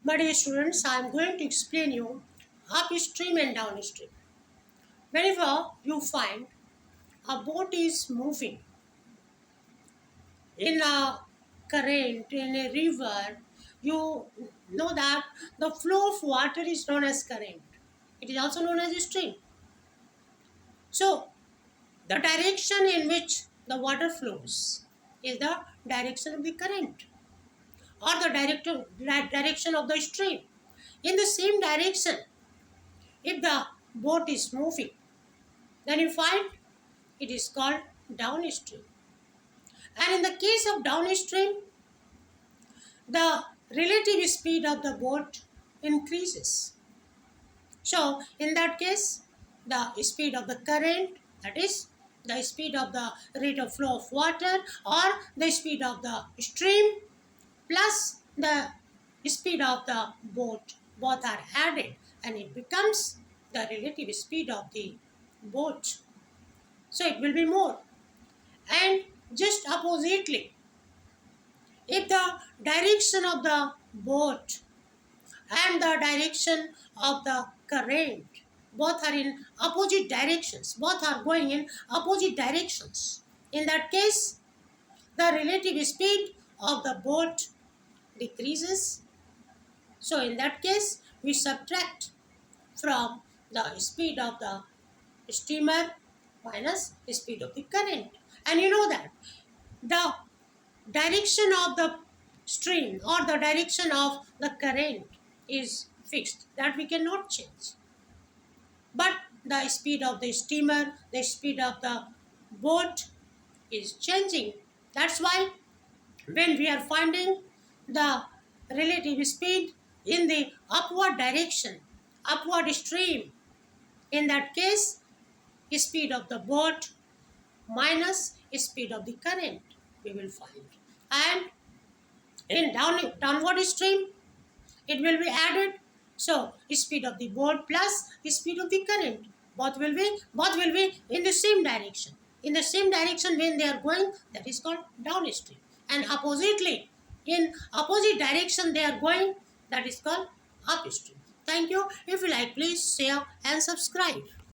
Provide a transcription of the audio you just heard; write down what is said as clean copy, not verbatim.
My dear students, I am going to explain you upstream and downstream. Whenever you find a boat is moving in a current, in a river, you know that the flow of water is known as current. It is also known as a stream. So, the direction in which the water flows is the direction of the current or the direction of the stream. In the same direction, if the boat is moving, then you find it is called downstream. And in the case of downstream, the relative speed of the boat increases. So in that case, the speed of the current, that is the speed of the rate of flow of water or the speed of the stream plus the speed of the boat, both are added and it becomes the relative speed of the boat. So it will be more. And just oppositely, if the direction of the boat and the direction of the current both are in opposite directions, both are going in opposite directions, in that case, the relative speed of the boat decreases. So in that case, we subtract from the speed of the steamer minus the speed of the current. And you know that the direction of the stream or the direction of the current is fixed, that we cannot change. But the speed of the steamer, the speed of the boat is changing. That's why when we are finding the relative speed in the upward direction, upward stream, in that case, speed of the boat minus speed of the current we will find. And in downward stream, it will be added. So speed of the boat plus speed of the current, both will be in the same direction. In the same direction when they are going, that is called downstream. And oppositely, in opposite direction they are going, that is called upstream. Thank you. If you like, please share and subscribe.